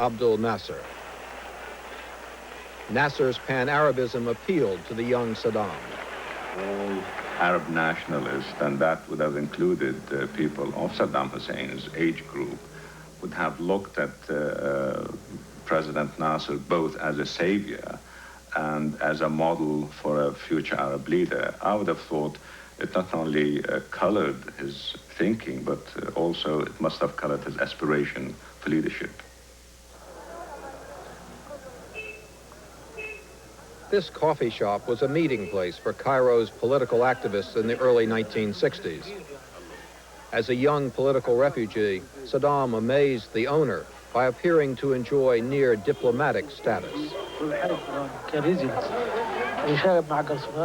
Abdul Nasser. Nasser's pan-Arabism appealed to the young Saddam. All Arab nationalists, and that would have included people of Saddam Hussein's age group, would have looked at President Nasser both as a savior and as a model for a future Arab leader. I would have thought it not only colored his thinking, but also it must have colored his aspiration for leadership. This coffee shop was a meeting place for Cairo's political activists in the early 1960s. As a young political refugee, Saddam amazed the owner by appearing to enjoy near diplomatic status.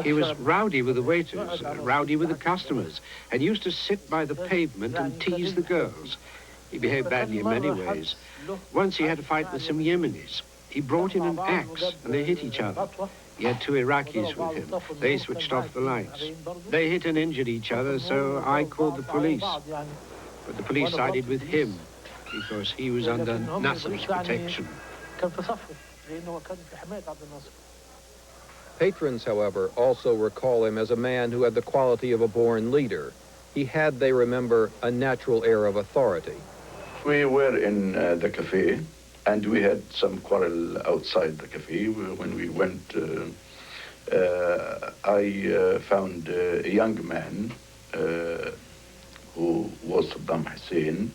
He was rowdy with the waiters, rowdy with the customers, and used to sit by the pavement and tease the girls. He behaved badly in many ways. Once he had a fight with some Yemenis. He brought in an axe, and they hit each other. He had 2 Iraqis with him. They switched off the lights. They hit and injured each other, so I called the police. But the police sided with him, because he was under Nasser's protection. Patrons, however, also recall him as a man who had the quality of a born leader. He had, they remember, a natural air of authority. We were in the cafe, and we had some quarrel outside the cafe. When we went, I found a young man who was Saddam Hussein,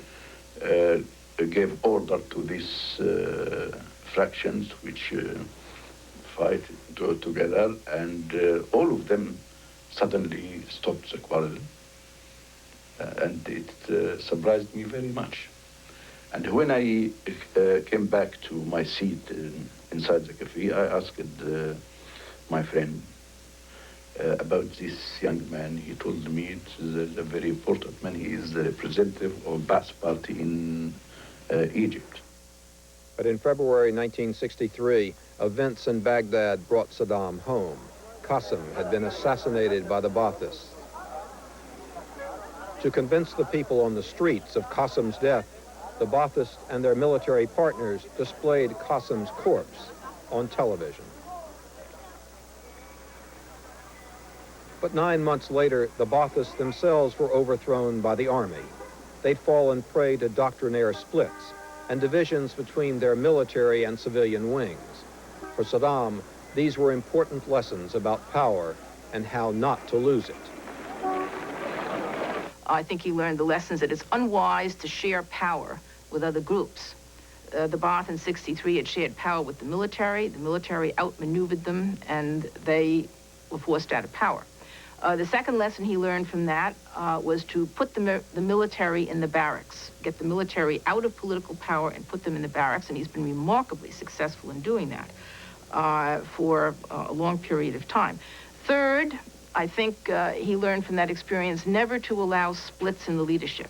gave order to these fractions which fight together, and all of them suddenly stopped the quarrel. And it surprised me very much. And when I came back to my seat inside the cafe, I asked my friend about this young man. He told me it's a very important man. He is the representative of Ba'ath Party in Egypt. But in February 1963, events in Baghdad brought Saddam home. Qasem had been assassinated by the Baathists. To convince the people on the streets of Qasem's death, the Baathists and their military partners displayed Qasem's corpse on television. But 9 months later, the Baathists themselves were overthrown by the army. They'd fallen prey to doctrinaire splits and divisions between their military and civilian wings. For Saddam, these were important lessons about power and how not to lose it. I think he learned the lessons that it's unwise to share power with other groups. The Ba'ath in '63 had shared power with the military outmaneuvered them, and they were forced out of power. The second lesson he learned from that was to put the military in the barracks, get the military out of political power and put them in the barracks, and he's been remarkably successful in doing that for a long period of time. Third, I think he learned from that experience never to allow splits in the leadership.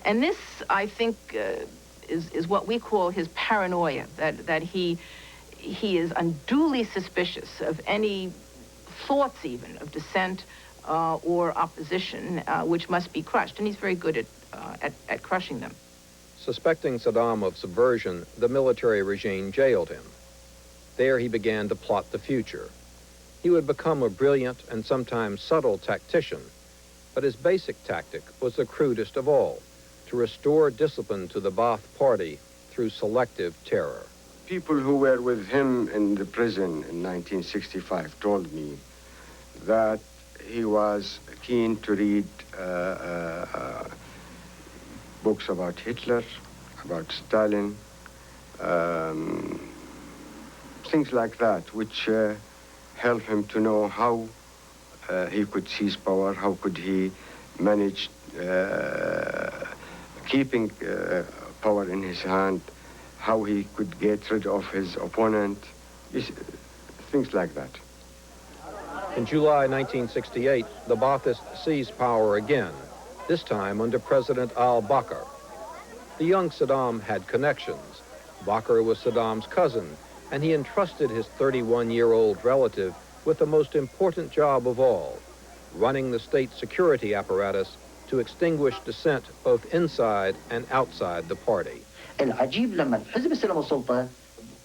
And this, I think, is what we call his paranoia, that he is unduly suspicious of any thoughts even of dissent or opposition, which must be crushed. And he's very good at crushing them. Suspecting Saddam of subversion, the military regime jailed him. There he began to plot the future. He would become a brilliant and sometimes subtle tactician, but his basic tactic was the crudest of all: to restore discipline to the Ba'ath Party through selective terror. People who were with him in the prison in 1965 told me that he was keen to read books about Hitler, about Stalin, things like that, which help him to know how he could seize power, how could he manage keeping power in his hand, how he could get rid of his opponent, things like that. In July 1968, the Baathists seized power again, this time under President al-Bakr. The young Saddam had connections. Bakr was Saddam's cousin, and he entrusted his 31-year-old relative with the most important job of all, running the state security apparatus to extinguish dissent both inside and outside the party. العجيب لما الحزب استلم السلطة.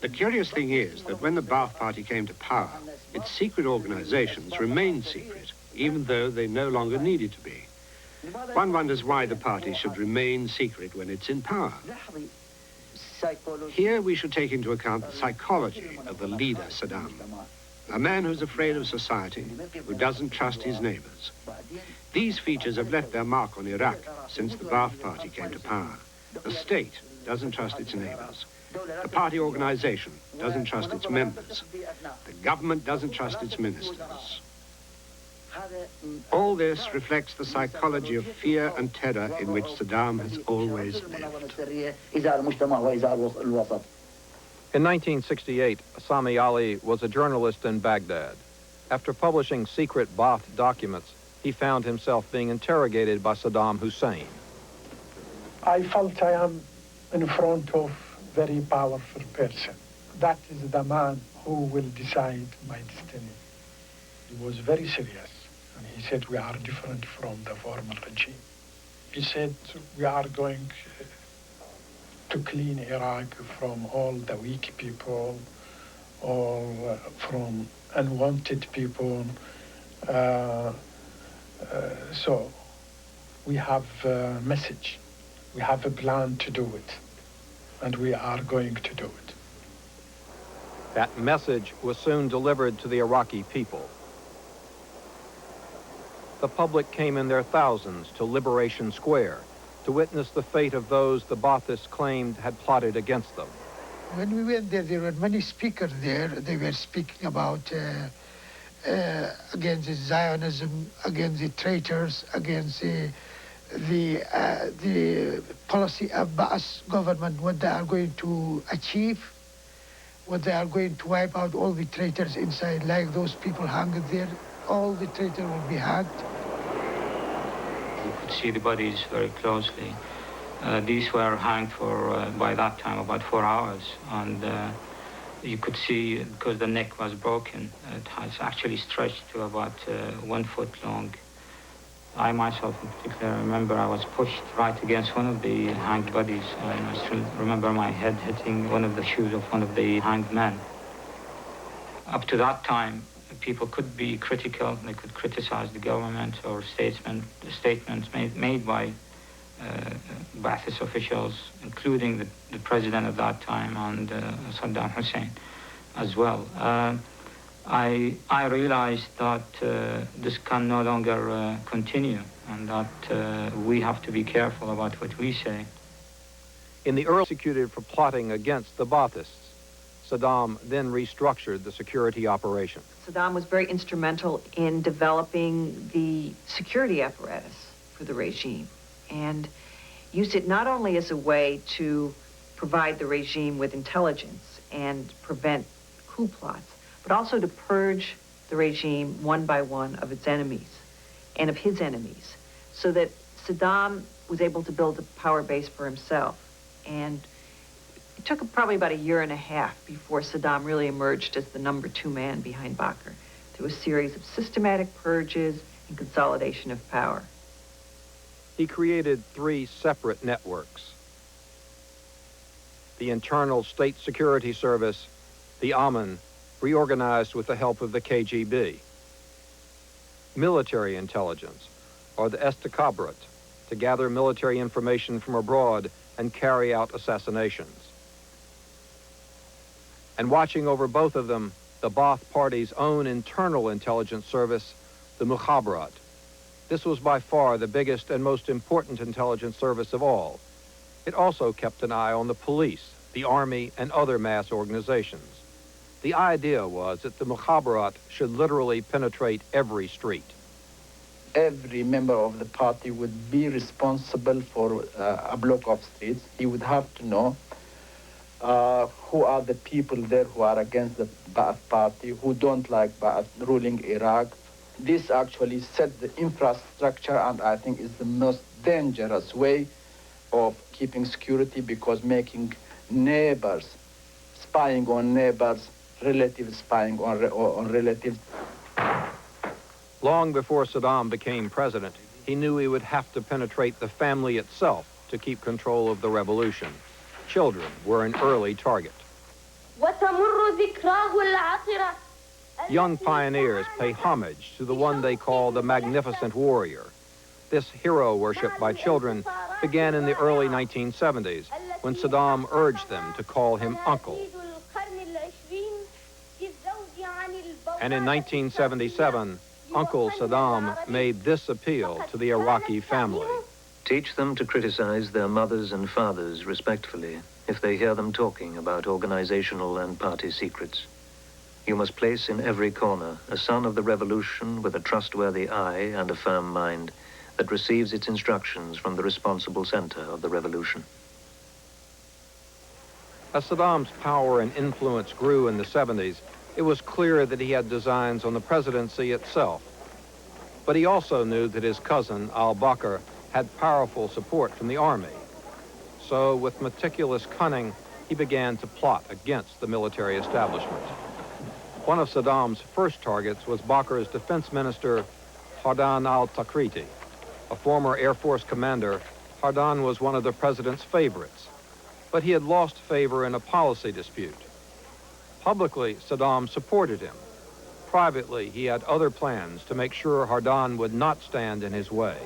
The curious thing is that when the Ba'ath Party came to power, its secret organizations remained secret, even though they no longer needed to be. One wonders why the party should remain secret when it's in power. Here we should take into account the psychology of the leader, Saddam, a man who's afraid of society, who doesn't trust his neighbors. These features have left their mark on Iraq since the Ba'ath Party came to power. The state doesn't trust its neighbors. The party organization doesn't trust its members. The government doesn't trust its ministers. All this reflects the psychology of fear and terror in which Saddam has always lived. In 1968, Sami Ali was a journalist in Baghdad. After publishing secret Ba'ath documents, he found himself being interrogated by Saddam Hussein. I felt I am in front of a very powerful person. That is the man who will decide my destiny. He was very serious, and he said, we are different from the former regime. He said, we are going to clean Iraq from all the weak people, all from unwanted people. So we have a message. We have a plan to do it, and we are going to do it. That message was soon delivered to the Iraqi people. The public came in their thousands to Liberation Square to witness the fate of those the Baathists claimed had plotted against them. When we went there were many speakers there. They were speaking about against Zionism, against the traitors, against the policy of Ba'ath government, what they are going to achieve, what they are going to wipe out all the traitors inside, like those people hanged there. All the traitors will be hanged. You could see the bodies very closely. These were hanged for, by that time, about 4 hours. And you could see, because the neck was broken, it has actually stretched to about 1 foot long. I myself in particular remember I was pushed right against one of the hanged bodies, and I still remember my head hitting one of the shoes of one of the hanged men. Up to that time, people could be critical. They could criticize the government or statements made by Ba'athist officials, including the president at that time and Saddam Hussein as well. I realized that this can no longer continue, and that we have to be careful about what we say. In the early executed for plotting against the Baathists, Saddam then restructured the security operation. Saddam was very instrumental in developing the security apparatus for the regime and used it not only as a way to provide the regime with intelligence and prevent coup plots, but also to purge the regime one by one of its enemies and of his enemies, so that Saddam was able to build a power base for himself. And it took probably about 1.5 years before Saddam really emerged as the #2 man behind Bakr, through a series of systematic purges and consolidation of power. He created 3 separate networks: the Internal State Security Service, the Aman, reorganized with the help of the KGB; military intelligence, or the Estakabrat, to gather military information from abroad and carry out assassinations. And watching over both of them, the Ba'ath Party's own internal intelligence service, the Mukhabarat. This was by far the biggest and most important intelligence service of all. It also kept an eye on the police, the army, and other mass organizations. The idea was that the Mukhabarat should literally penetrate every street. Every member of the party would be responsible for a block of streets. He would have to know who are the people there who are against the Ba'ath Party, who don't like Ba'ath ruling Iraq. This actually sets the infrastructure, and I think is the most dangerous way of keeping security, because making neighbors, spying on neighbors, relatives spying on relatives. Long before Saddam became president, he knew he would have to penetrate the family itself to keep control of the revolution. Children were an early target. Young pioneers pay homage to the one they call the Magnificent Warrior. This hero worship by children began in the early 1970s when Saddam urged them to call him uncle. And in 1977, Uncle Saddam made this appeal to the Iraqi family. Teach them to criticize their mothers and fathers respectfully if they hear them talking about organizational and party secrets. You must place in every corner a son of the revolution with a trustworthy eye and a firm mind that receives its instructions from the responsible center of the revolution. As Saddam's power and influence grew in the 70s, it was clear that he had designs on the presidency itself. But he also knew that his cousin, al-Bakr, had powerful support from the army. So, with meticulous cunning, he began to plot against the military establishment. One of Saddam's first targets was Bakr's defense minister, Hardan al-Takriti. A former Air Force commander, Hardan was one of the president's favorites, but he had lost favor in a policy dispute. Publicly, Saddam supported him. Privately, he had other plans to make sure Hardan would not stand in his way.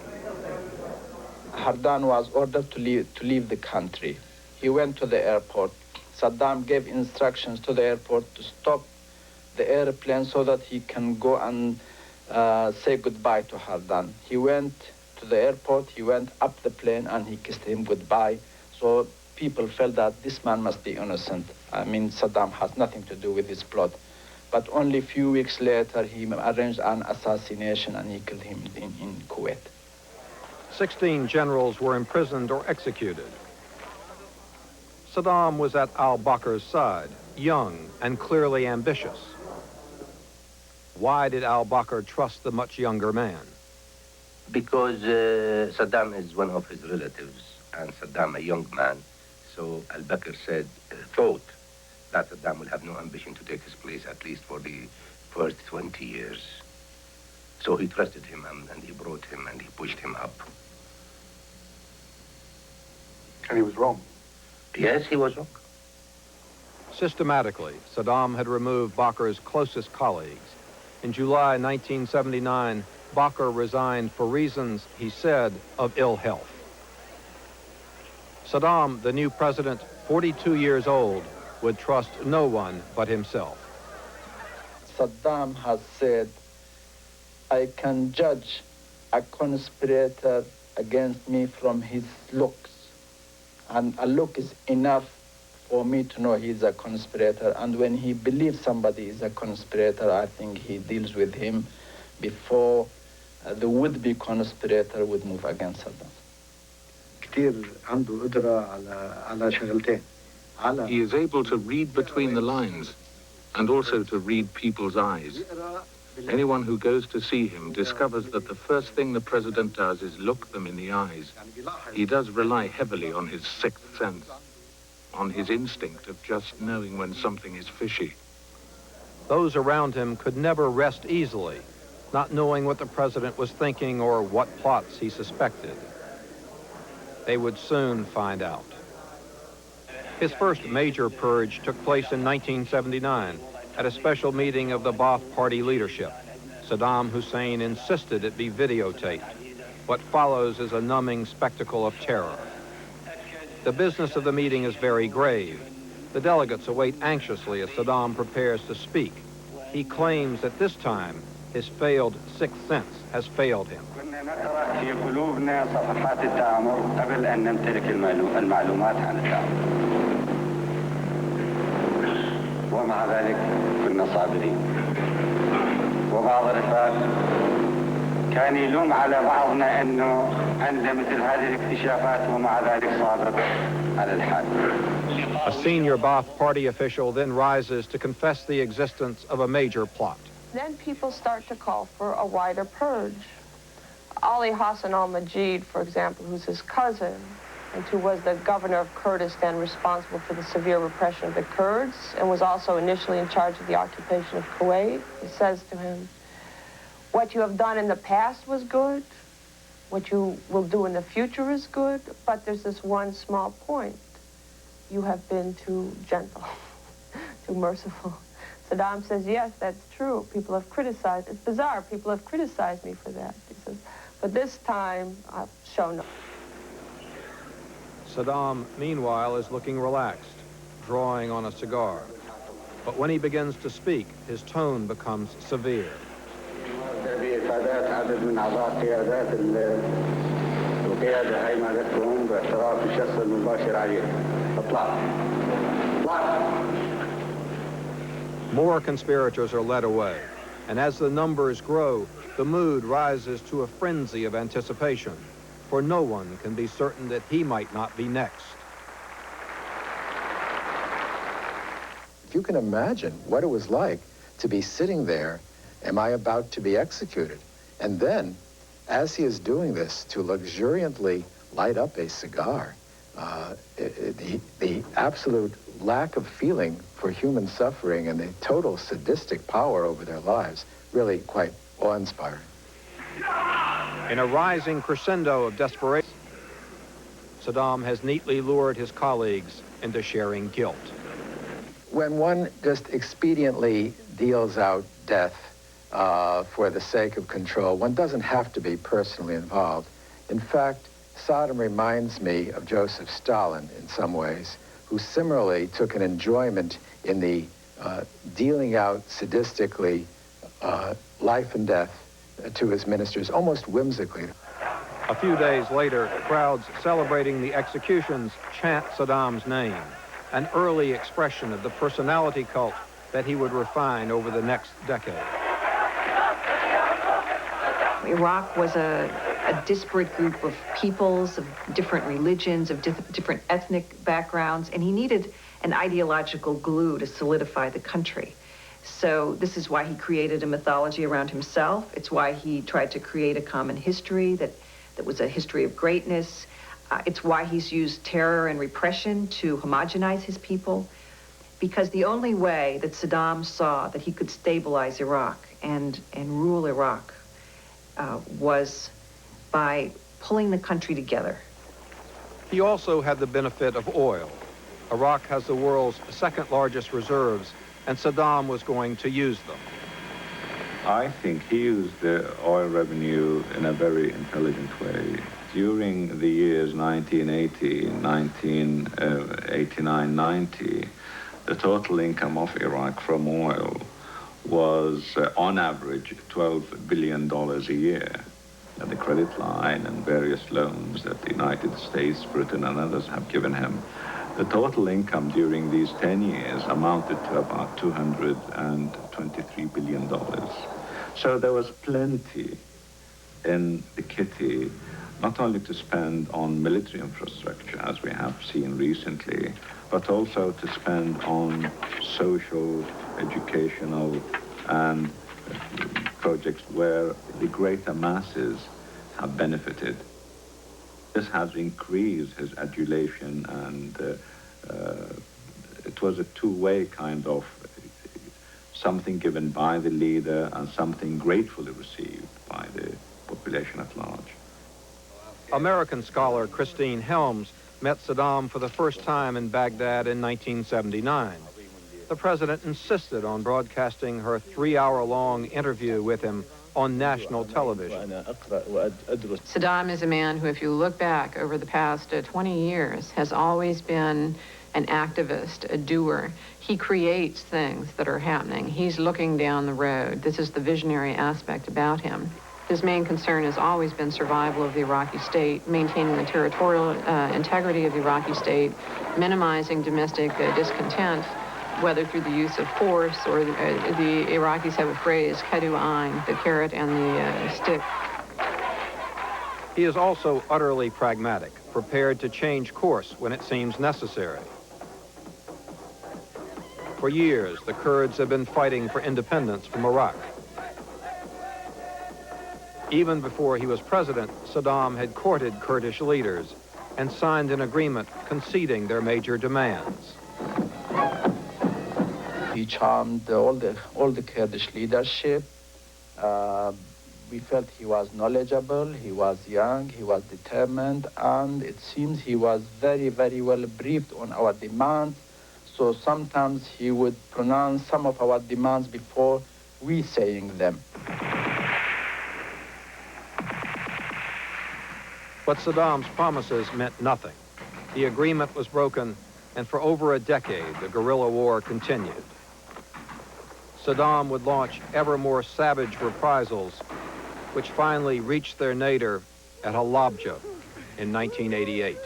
Hardan was ordered to leave the country. He went to the airport. Saddam gave instructions to the airport to stop the airplane so that he can go and say goodbye to Hardan. He went to the airport, he went up the plane, and he kissed him goodbye. So people felt that this man must be innocent. I mean, Saddam has nothing to do with this plot. But only a few weeks later, he arranged an assassination and he killed him in Kuwait. 16 generals were imprisoned or executed. Saddam was at al-Bakr's side, young and clearly ambitious. Why did al-Bakr trust the much younger man? Because Saddam is one of his relatives, and Saddam a young man. So al-Bakr thought that Saddam will have no ambition to take his place, at least for the first 20 years. So he trusted him, and he brought him, and he pushed him up. And he was wrong. Yes, he was wrong. Systematically, Saddam had removed Bakr's closest colleagues. In July 1979, Bakr resigned for reasons, he said, of ill health. Saddam, the new president, 42 years old, would trust no one but himself. Saddam has said, I can judge a conspirator against me from his looks. And a look is enough for me to know he's a conspirator. And when he believes somebody is a conspirator, I think he deals with him before the would-be conspirator would move against Saddam. He is able to read between the lines and also to read people's eyes. Anyone who goes to see him discovers that the first thing the president does is look them in the eyes. He does rely heavily on his sixth sense, on his instinct of just knowing when something is fishy. Those around him could never rest easily, not knowing what the president was thinking or what plots he suspected. They would soon find out. His first major purge took place in 1979 at a special meeting of the Ba'ath Party leadership. Saddam Hussein insisted it be videotaped. What follows is a numbing spectacle of terror. The business of the meeting is very grave. The delegates await anxiously as Saddam prepares to speak. He claims that this time his failed sixth sense has failed him. ومع ذلك كنا صابرين وبعض الرفاق كان يلوم على بعضنا انه عند مثل هذه الاكتشافات ومع ذلك صابر على الحال. A senior Ba'ath Party official then rises to confess the existence of a major plot. Then people start to call for a wider purge. Ali Hassan al-Majid, for example, who's his cousin, and who was the governor of Kurdistan responsible for the severe repression of the Kurds and was also initially in charge of the occupation of Kuwait. He says to him, what you have done in the past was good, what you will do in the future is good, but there's this one small point. you have been too gentle, too merciful. Saddam says, yes, that's true. People have criticized. It's bizarre. People have criticized me for that. He says, but this time, I've shown up. Saddam, meanwhile, is looking relaxed, drawing on a cigar. But when he begins to speak, his tone becomes severe. More conspirators are led away, and as the numbers grow, the mood rises to a frenzy of anticipation, for no one can be certain that he might not be next. If you can imagine what it was like to be sitting there, am I about to be executed? And then, as he is doing this, to luxuriantly light up a cigar, the absolute lack of feeling for human suffering and the total sadistic power over their lives, really quite awe-inspiring. In a rising crescendo of desperation, Saddam has neatly lured his colleagues into sharing guilt. When one just expediently deals out death for the sake of control, one doesn't have to be personally involved. In fact, Saddam reminds me of Joseph Stalin in some ways, who similarly took an enjoyment in the dealing out sadistically life and death to his ministers, almost whimsically. A few days later, crowds celebrating the executions chant Saddam's name, an early expression of the personality cult that he would refine over the next decade. Iraq was a disparate group of peoples, of different religions, of different ethnic backgrounds, and he needed an ideological glue to solidify the country. So this is why he created a mythology around himself. It's why he tried to create a common history that was a history of greatness. It's why he's used terror and repression to homogenize his people, because the only way that Saddam saw that he could stabilize Iraq and rule Iraq was by pulling the country together. He also had the benefit of oil. Iraq has the world's second largest reserves, and Saddam was going to use them. I think he used the oil revenue in a very intelligent way. During the years 1980, 1989, 90, the total income of Iraq from oil was, on average, $12 billion a year. And the credit line and various loans that the United States, Britain, and others have given him, the total income during these 10 years amounted to about $223 billion. So there was plenty in the kitty, not only to spend on military infrastructure, as we have seen recently, but also to spend on social, educational, and projects where the greater masses have benefited. This has increased his adulation, and it was a two-way kind of something given by the leader and something gratefully received by the population at large. American scholar Christine Helms met Saddam for the first time in Baghdad in 1979. The president insisted on broadcasting her 3-hour-long interview with him on national television. Saddam is a man who, if you look back over the past 20 years, has always been an activist, a doer. He creates things that are happening. He's looking down the road. This is the visionary aspect about him. His main concern has always been survival of the Iraqi state, maintaining the territorial integrity of the Iraqi state, minimizing domestic discontent, whether through the use of force or the Iraqis have a phrase, kadu ayn, the carrot and the stick. He is also utterly pragmatic, prepared to change course when it seems necessary. For years, the Kurds have been fighting for independence from Iraq. Even before he was president, Saddam had courted Kurdish leaders and signed an agreement conceding their major demands. He charmed all the Kurdish leadership We felt he was knowledgeable, he was young, he was determined, and it seems he was very, very well briefed on our demands. So sometimes he would pronounce some of our demands before we saying them. But Saddam's promises meant nothing. The agreement was broken, and for over a decade, the guerrilla war continued. Saddam would launch ever more savage reprisals, which finally reached their nadir at Halabja in 1988.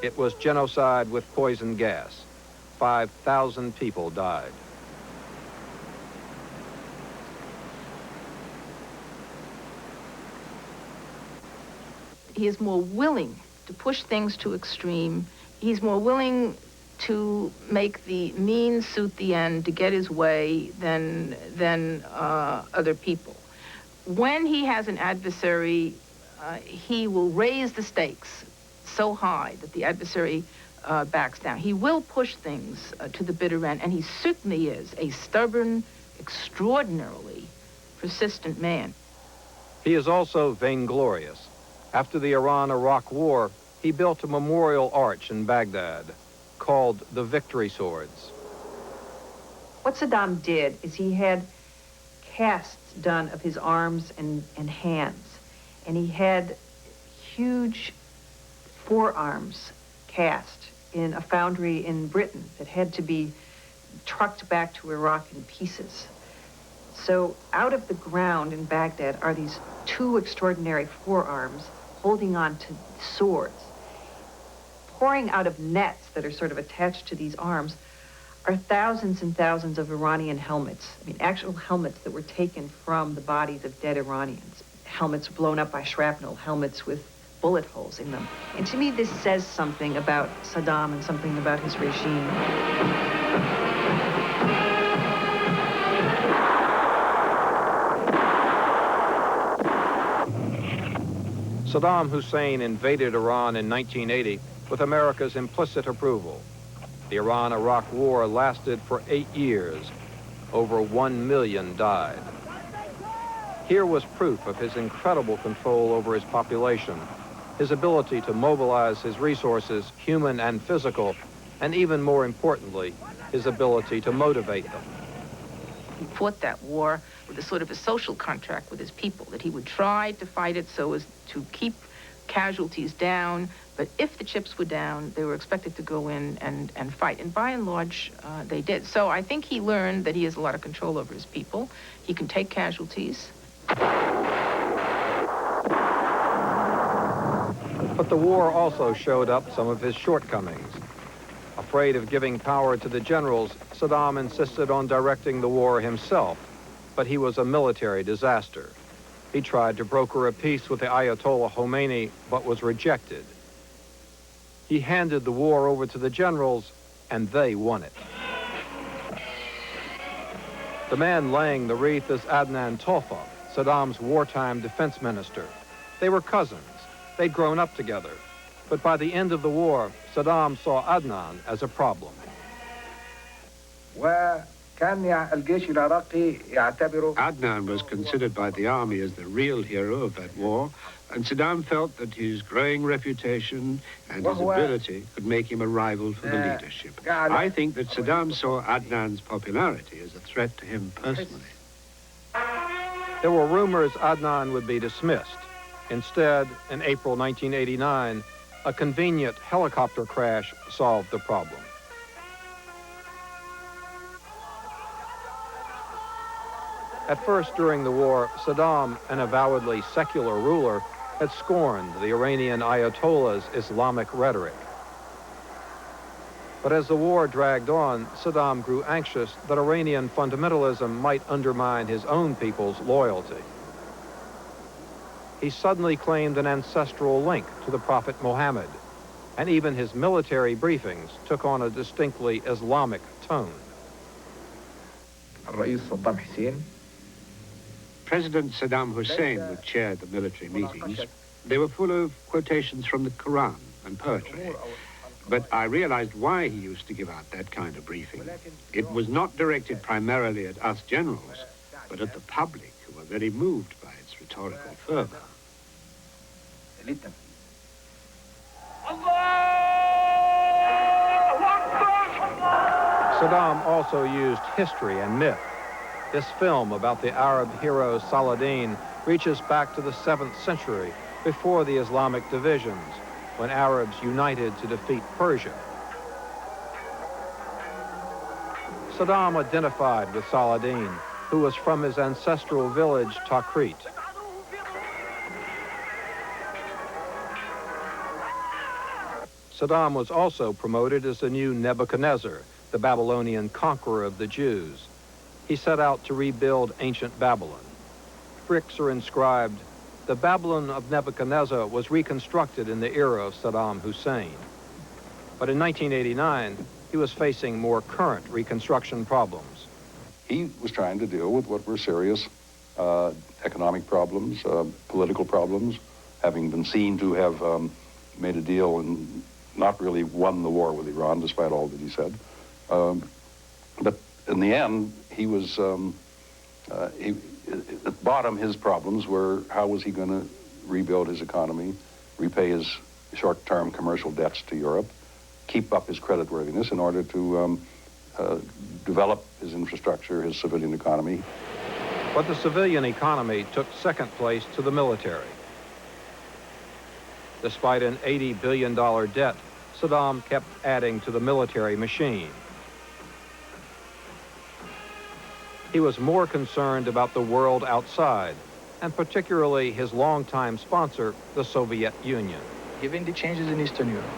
It was genocide with poison gas. 5,000 people died. He is more willing to push things to extreme. He's more willing to make the means suit the end, to get his way, than other people. When he has an adversary, he will raise the stakes so high that the adversary backs down. He will push things to the bitter end, and he certainly is a stubborn, extraordinarily persistent man. He is also vainglorious. After the Iran-Iraq War, he built a memorial arch in Baghdad called the Victory Swords. What Saddam did is he had casts done of his arms and hands, and he had huge forearms cast in a foundry in Britain that had to be trucked back to Iraq in pieces. So out of the ground in Baghdad are these two extraordinary forearms holding on to swords. Pouring out of nets that are sort of attached to these arms are thousands and thousands of Iranian helmets. I mean, actual helmets that were taken from the bodies of dead Iranians. Helmets blown up by shrapnel, helmets with bullet holes in them. And to me, this says something about Saddam and something about his regime. Saddam Hussein invaded Iran in 1980 with America's implicit approval. The Iran-Iraq War lasted for 8 years. Over 1 million died. Here was proof of his incredible control over his population, his ability to mobilize his resources, human and physical, and even more importantly, his ability to motivate them. He fought that war with a sort of a social contract with his people, that he would try to fight it so as to keep casualties down, but if the chips were down, they were expected to go in and fight. And by and large, they did. So I think he learned that he has a lot of control over his people. He can take casualties. But the war also showed up some of his shortcomings. Afraid of giving power to the generals, Saddam insisted on directing the war himself, but he was a military disaster. He tried to broker a peace with the Ayatollah Khomeini, but was rejected. He handed the war over to the generals, and they won it. The man laying the wreath is Adnan Tolfa, Saddam's wartime defense minister. They were cousins. They'd grown up together. But by the end of the war, Saddam saw Adnan as a problem. Adnan was considered by the army as the real hero of that war, and Saddam felt that his growing reputation and his ability could make him a rival for the leadership. I think that Saddam saw Adnan's popularity as a threat to him personally. There were rumors Adnan would be dismissed. Instead, in April 1989, a convenient helicopter crash solved the problem. At first, during the war, Saddam, an avowedly secular ruler, had scorned the Iranian Ayatollah's Islamic rhetoric. But as the war dragged on, Saddam grew anxious that Iranian fundamentalism might undermine his own people's loyalty. He suddenly claimed an ancestral link to the Prophet Muhammad, and even his military briefings took on a distinctly Islamic tone. President Saddam Hussein would chair the military meetings. They were full of quotations from the Quran and poetry. But I realized why he used to give out that kind of briefing. It was not directed primarily at us generals, but at the public, who were very moved by its rhetorical fervor. Saddam also used history and myth. This film about the Arab hero Saladin reaches back to the 7th century, before the Islamic divisions, when Arabs united to defeat Persia. Saddam identified with Saladin, who was from his ancestral village Takrit. Saddam was also promoted as the new Nebuchadnezzar, the Babylonian conqueror of the Jews. He set out to rebuild ancient Babylon. Bricks are inscribed, "The Babylon of Nebuchadnezzar was reconstructed in the era of Saddam Hussein." But in 1989, he was facing more current reconstruction problems. He was trying to deal with what were serious economic problems, political problems, having been seen to have made a deal and not really won the war with Iran, despite all that he said. But in the end, he was, at bottom, his problems were how was he going to rebuild his economy, repay his short-term commercial debts to Europe, keep up his creditworthiness in order to develop his infrastructure, his civilian economy. But the civilian economy took second place to the military. Despite an $80 billion debt, Saddam kept adding to the military machine. He was more concerned about the world outside, and particularly his longtime sponsor, the Soviet Union. Given the changes in Eastern Europe,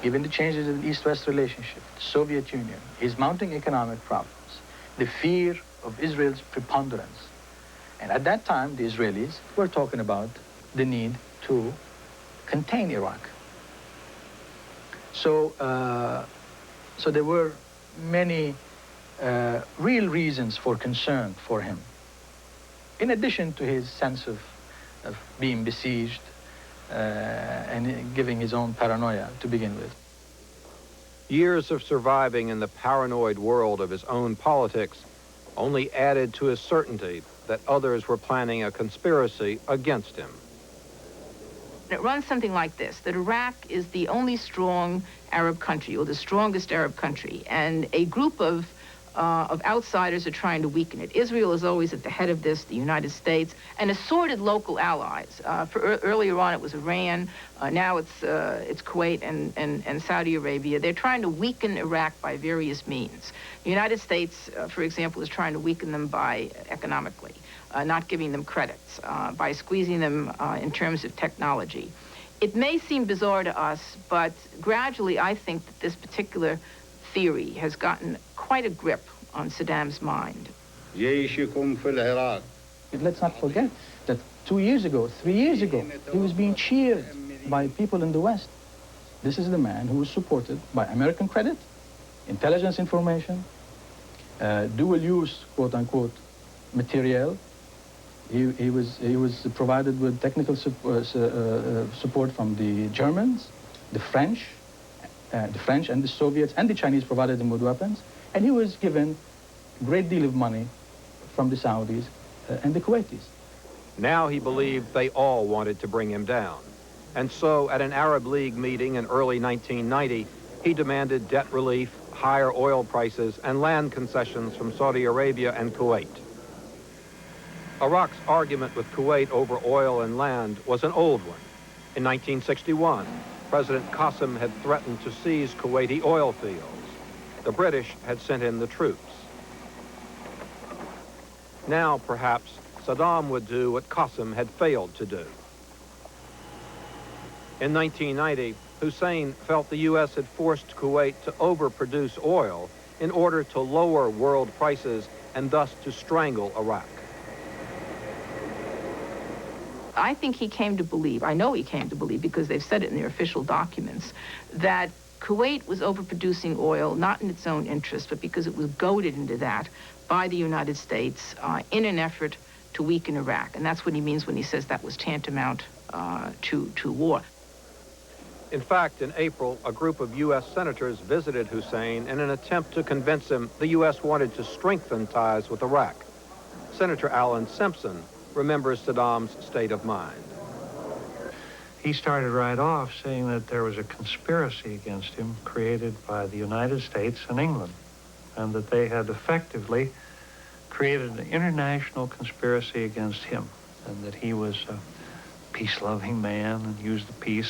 given the changes in the East-West relationship, the Soviet Union, his mounting economic problems, the fear of Israel's preponderance. And at that time, the Israelis were talking about the need to contain Iraq. So, so there were many real reasons for concern for him, in addition to his sense of being besieged and giving his own paranoia to begin with. Years of surviving in the paranoid world of his own politics only added to his certainty that others were planning a conspiracy against him. It runs something like this, that Iraq is the only strong Arab country, or the strongest Arab country, and a group of outsiders are trying to weaken it. Israel is always at the head of this, the United States, and assorted local allies. Earlier on, it was Iran. Now it's Kuwait and Saudi Arabia. They're trying to weaken Iraq by various means. The United States, for example, is trying to weaken them by economically, not giving them credits, by squeezing them in terms of technology. It may seem bizarre to us, but gradually I think that this particular theory has gotten quite a grip on Saddam's mind. Let's not forget that 2 years ago, 3 years ago, he was being cheered by people in the West. This is the man who was supported by American credit, intelligence information, dual-use, quote-unquote, material. He was provided with technical support from the Germans, the French and the Soviets and the Chinese provided him with weapons, and he was given a great deal of money from the Saudis and the Kuwaitis. Now he believed they all wanted to bring him down. And so at an Arab League meeting in early 1990, he demanded debt relief, higher oil prices, and land concessions from Saudi Arabia and Kuwait. Iraq's argument with Kuwait over oil and land was an old one. In 1961, President Qasem had threatened to seize Kuwaiti oil fields. The British had sent in the troops. Now, perhaps, Saddam would do what Qasem had failed to do. In 1990, Hussein felt the U.S. had forced Kuwait to overproduce oil in order to lower world prices and thus to strangle Iraq. I think he came to believe, I know he came to believe because they've said it in their official documents, that Kuwait was overproducing oil not in its own interest, but because it was goaded into that by the United States in an effort to weaken Iraq. And that's what he means when he says that was tantamount to war. In fact, in April, a group of U.S. senators visited Hussein in an attempt to convince him the U.S. wanted to strengthen ties with Iraq. Senator Alan Simpson remembers Saddam's state of mind. He started right off saying that there was a conspiracy against him created by the United States and England, and that they had effectively created an international conspiracy against him, and that he was a peace-loving man and used the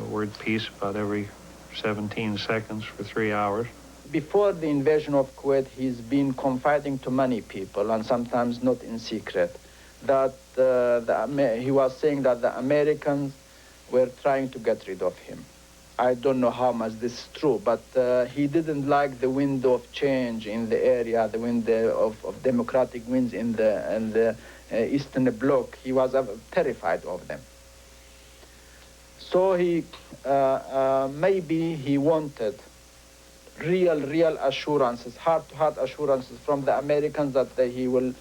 word peace about every 17 seconds for 3 hours. Before the invasion of Kuwait, he's been confiding to many people, and sometimes not in secret, that he was saying that the Americans were trying to get rid of him. I don't know how much this is true, but he didn't like the wind of change in the area, the wind of democratic winds in the Eastern Bloc. He was terrified of them. So he maybe he wanted real assurances, heart-to-heart assurances from the Americans that they will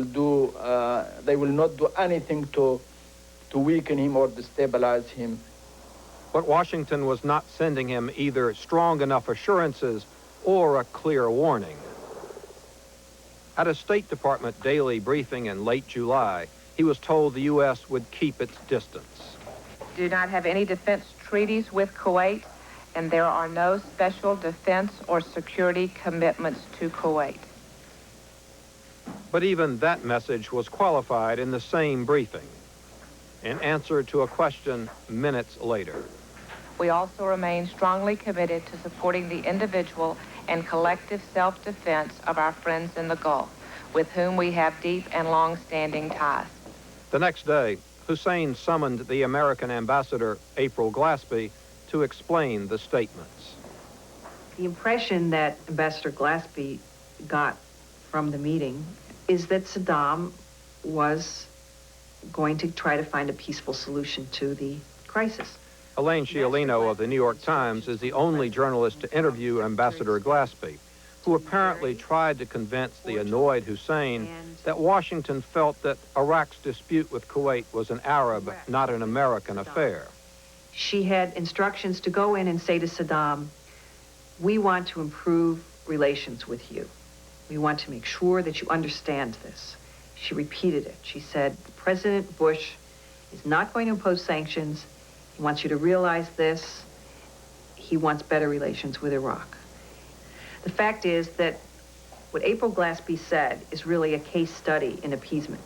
not do anything to weaken him or destabilize him. But Washington was not sending him either strong enough assurances or a clear warning. At a State Department daily briefing in late July, he was told the U.S. would keep its distance. Do not have any defense treaties with Kuwait, and there are no special defense or security commitments to Kuwait. But even that message was qualified in the same briefing, in answer to a question minutes later. We also remain strongly committed to supporting the individual and collective self-defense of our friends in the Gulf, with whom we have deep and long-standing ties. The next day, Hussein summoned the American ambassador, April Glaspie, to explain the statements. The impression that Ambassador Glaspie got from the meeting is that Saddam was going to try to find a peaceful solution to the crisis. Elaine Sciolino of the New York Times is the only journalist to interview Ambassador Glaspie, who apparently tried to convince the annoyed Hussein that Washington felt that Iraq's dispute with Kuwait was an Arab, not an American affair. She had instructions to go in and say to Saddam, we want to improve relations with you. We want to make sure that you understand this. She repeated it. She said, President Bush is not going to impose sanctions. He wants you to realize this. He wants better relations with Iraq. The fact is that what April Glaspie said is really a case study in appeasement.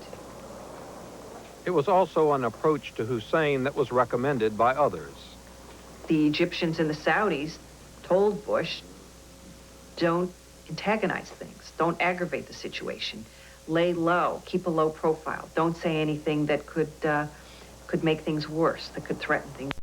It was also an approach to Hussein that was recommended by others. The Egyptians and the Saudis told Bush, don't antagonize things. Don't aggravate the situation. Lay low. Keep a low profile. Don't say anything that could make things worse, that could threaten things.